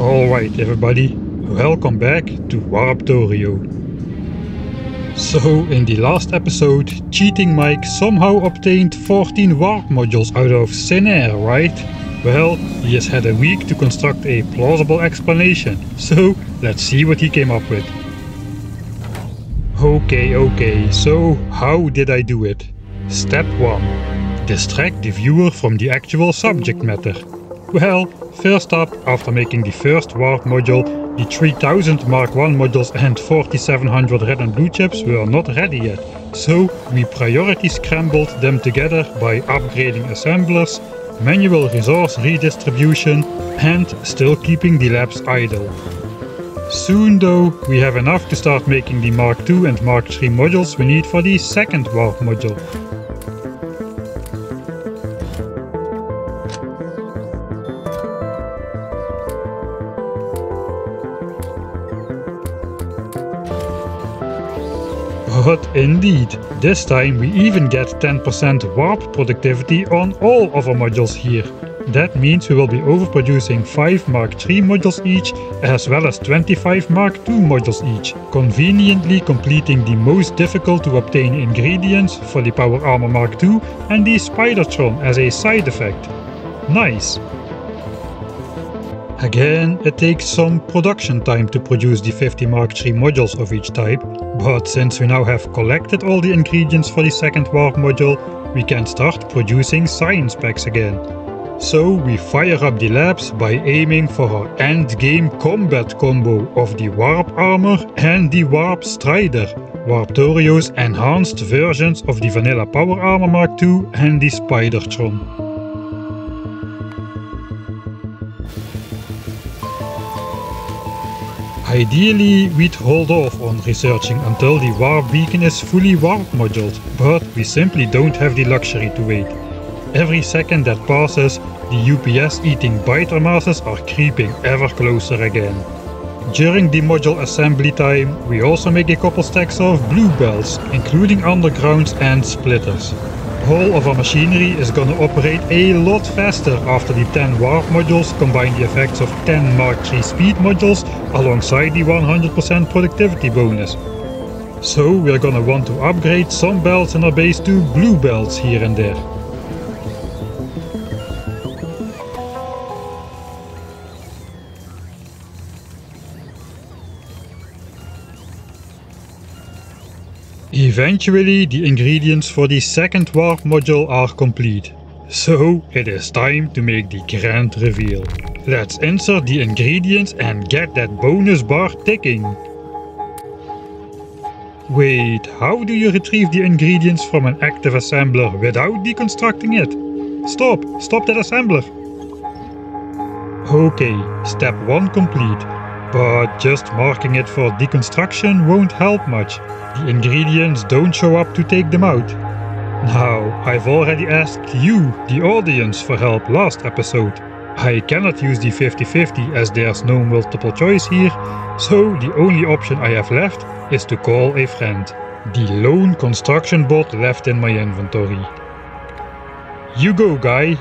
Alright everybody, welcome back to Warptorio. So in the last episode, Cheating Mike somehow obtained 14 warp modules out of thin air, right? Well, he has had a week to construct a plausible explanation, so let's see what he came up with. Okay, so how did I do it? Step 1. Distract the viewer from the actual subject matter. Well, first up, after making the first warp module, the 3000 Mark I modules and 4700 red and blue chips were not ready yet, so we priority scrambled them together by upgrading assemblers, manual resource redistribution, and still keeping the labs idle. Soon though, we have enough to start making the Mark II and Mark III modules we need for the second warp module. But indeed, this time we even get 10% warp productivity on all of our modules here. That means we will be overproducing 5 Mark III modules each, as well as 25 Mark II modules each, conveniently completing the most difficult to obtain ingredients for the Power Armor Mark II and the Spidertron as a side effect. Nice! Again, it takes some production time to produce the 50 Mark III modules of each type, but since we now have collected all the ingredients for the second warp module, we can start producing science packs again. So we fire up the labs by aiming for our end-game combat combo of the Warp Armor and the Warp Strider, Warptorio's enhanced versions of the Vanilla Power Armor Mark II and the Spidertron. Ideally, we'd hold off on researching until the warp beacon is fully warp moduled, but we simply don't have the luxury to wait. Every second that passes, the UPS-eating biter masses are creeping ever closer again. During the module assembly time, we also make a couple stacks of bluebells, including undergrounds and splitters. All of our machinery is gonna operate a lot faster after the 10 warp modules combine the effects of 10 Mark III speed modules alongside the 100% productivity bonus. So we're gonna want to upgrade some bells in our base to blue bells here and there. Eventually, the ingredients for the second warp module are complete. So, it is time to make the grand reveal. Let's insert the ingredients and get that bonus bar ticking. Wait, how do you retrieve the ingredients from an active assembler without deconstructing it? Stop that assembler! Okay, step 1 complete. But just marking it for deconstruction won't help much. The ingredients don't show up to take them out. Now, I've already asked you, the audience, for help last episode. I cannot use the 50-50 as there's no multiple choice here, so the only option I have left is to call a friend. The lone construction bot left in my inventory. You go, guy.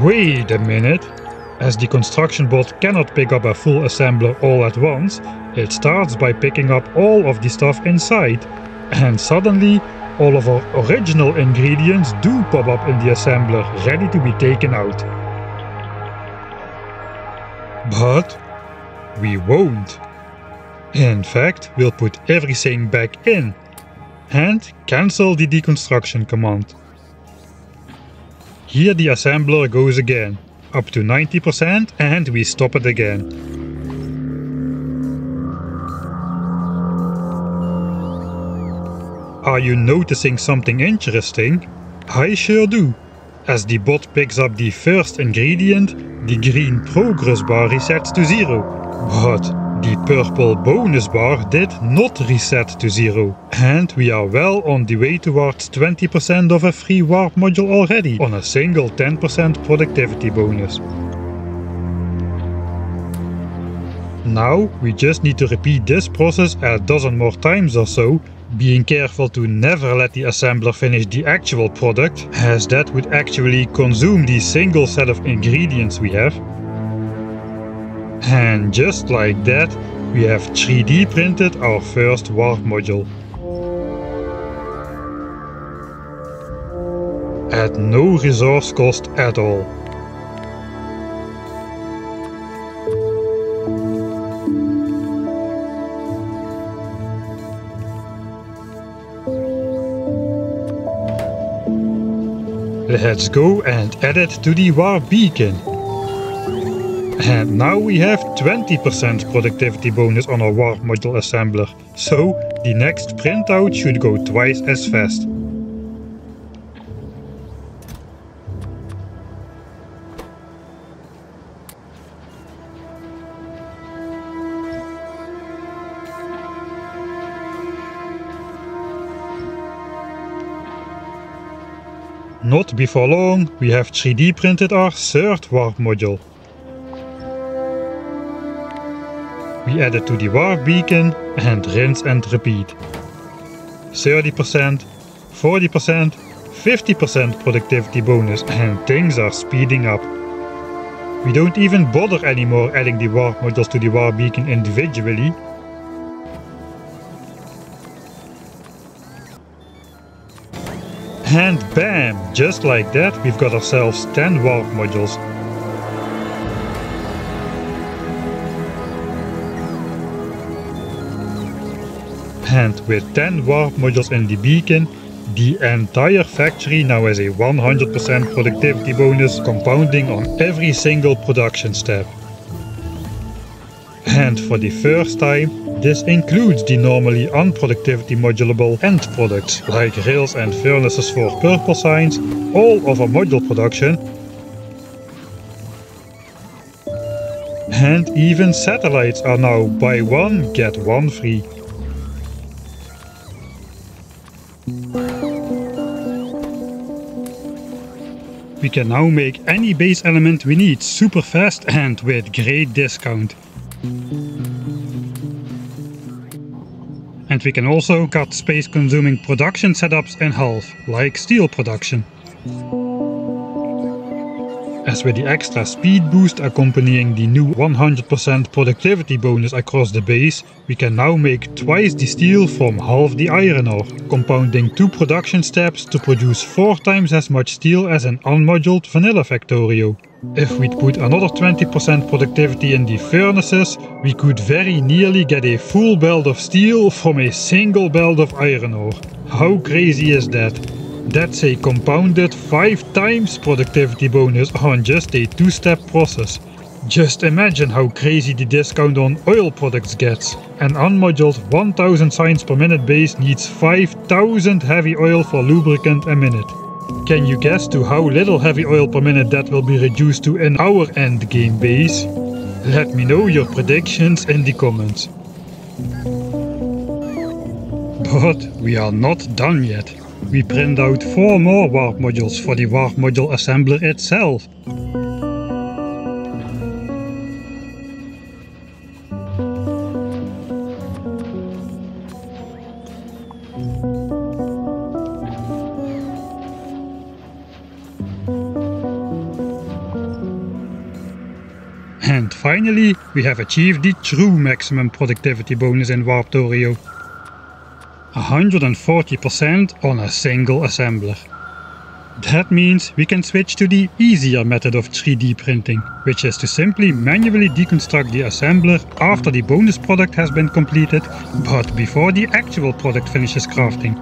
Wait a minute. As the construction bot cannot pick up a full assembler all at once, it starts by picking up all of the stuff inside, and suddenly all of our original ingredients do pop up in the assembler, ready to be taken out. But we won't. In fact, we'll put everything back in and cancel the deconstruction command. Here the assembler goes again, up to 90%, and we stop it again. Are you noticing something interesting? I sure do. As the bot picks up the first ingredient, the green progress bar resets to 0. But the purple bonus bar did not reset to 0. And we are well on the way towards 20% of a free warp module already, on a single 10% productivity bonus. Now we just need to repeat this process a dozen more times or so, being careful to never let the assembler finish the actual product, as that would actually consume the single set of ingredients we have. And just like that, we have 3D printed our first warp module. At no resource cost at all. Let's go and add it to the warp beacon. And now we have 20% productivity bonus on our warp module assembler, so the next printout should go twice as fast. Not before long, we have 3D printed our third warp module. We add it to the warp beacon and rinse and repeat. 30%, 40%, 50% productivity bonus, and things are speeding up. We don't even bother anymore adding the warp modules to the warp beacon individually. And bam! Just like that, we've got ourselves 10 warp modules. And with 10 warp modules in the beacon, the entire factory now has a 100% productivity bonus compounding on every single production step. And for the first time, this includes the normally unproductivity modulable end products like rails and furnaces for purple signs, all of our module production, and even satellites are now buy one get one free. We can now make any base element we need super fast and with great discount. And we can also cut space consuming production setups in half, like steel production. As with the extra speed boost accompanying the new 100% productivity bonus across the base, we can now make twice the steel from half the iron ore, compounding 2 production steps to produce 4 times as much steel as an unmoduled vanilla Warptorio. If we'd put another 20% productivity in the furnaces, we could very nearly get a full belt of steel from a single belt of iron ore. How crazy is that? That's a compounded 5 times productivity bonus on just a 2-step process. Just imagine how crazy the discount on oil products gets. An unmoduled 1000 signs per minute base needs 5000 heavy oil for lubricant a minute. Can you guess to how little heavy oil per minute that will be reduced to in our endgame base? Let me know your predictions in the comments. But we are not done yet. We print out 4 more warp modules for the warp module assembler itself. And finally, we have achieved the true maximum productivity bonus in Warptorio. 140% on a single assembler. That means we can switch to the easier method of 3D printing, which is to simply manually deconstruct the assembler after the bonus product has been completed, but before the actual product finishes crafting.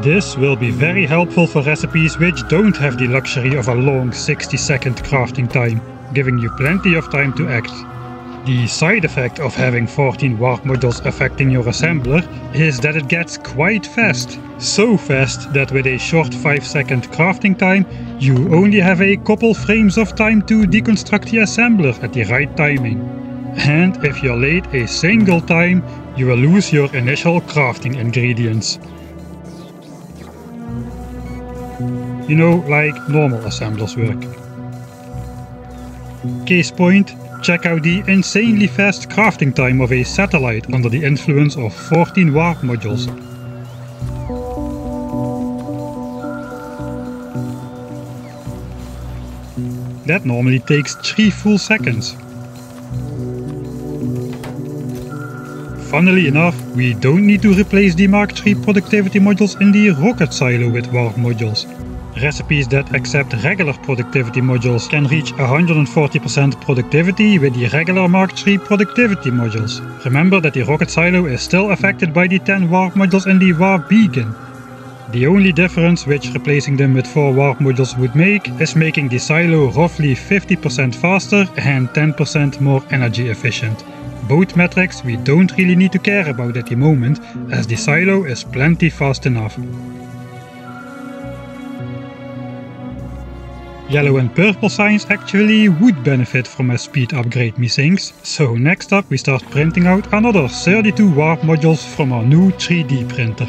This will be very helpful for recipes which don't have the luxury of a long 60-second crafting time, giving you plenty of time to act. The side effect of having 14 warp modules affecting your assembler is that it gets quite fast. So fast that with a short 5-second crafting time, you only have a couple frames of time to deconstruct the assembler at the right timing. And if you're late a single time, you will lose your initial crafting ingredients. You know, like normal assemblers work. Case point, Check out the insanely fast crafting time of a satellite under the influence of 14 warp modules. That normally takes 3 full seconds. Funnily enough, we don't need to replace the Mark III productivity modules in the rocket silo with warp modules. Recipes that accept regular productivity modules can reach 140% productivity with the regular Mark III productivity modules. Remember that the rocket silo is still affected by the 10 warp modules in the warp beacon. The only difference which replacing them with 4 warp modules would make is making the silo roughly 50% faster and 10% more energy efficient. Both metrics we don't really need to care about at the moment, as the silo is plenty fast enough. Yellow and purple signs actually would benefit from a speed upgrade, methinks. So next up we start printing out another 32 warp modules from our new 3D printer.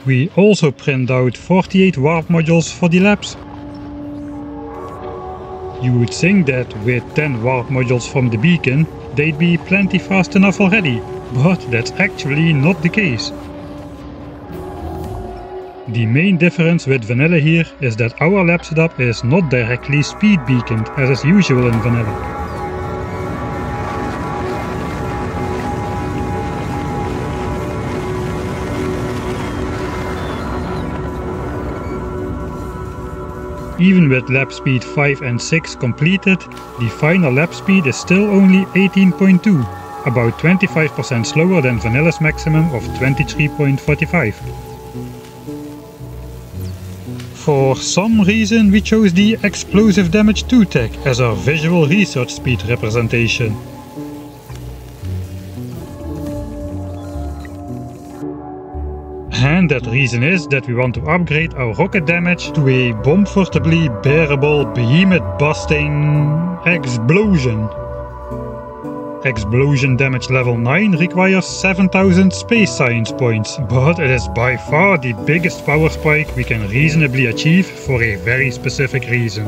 We also print out 48 warp modules for the labs. You would think that with 10 warp modules from the beacon, they'd be plenty fast enough already, but that's actually not the case. The main difference with vanilla here is that our lab setup is not directly speed beaconed as is usual in vanilla. Even with lap speed 5 and 6 completed, the final lap speed is still only 18.2, about 25% slower than vanilla's maximum of 23.45. For some reason we chose the Explosive Damage 2 tag as our visual research speed representation. And that reason is that we want to upgrade our rocket damage to a comfortably bearable behemoth busting explosion. Explosion damage level 9 requires 7000 space science points, but it is by far the biggest power spike we can reasonably achieve for a very specific reason.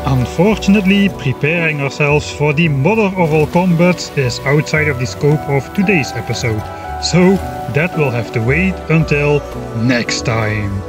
Unfortunately, preparing ourselves for the mother of all combats is outside of the scope of today's episode, so that will have to wait until next time.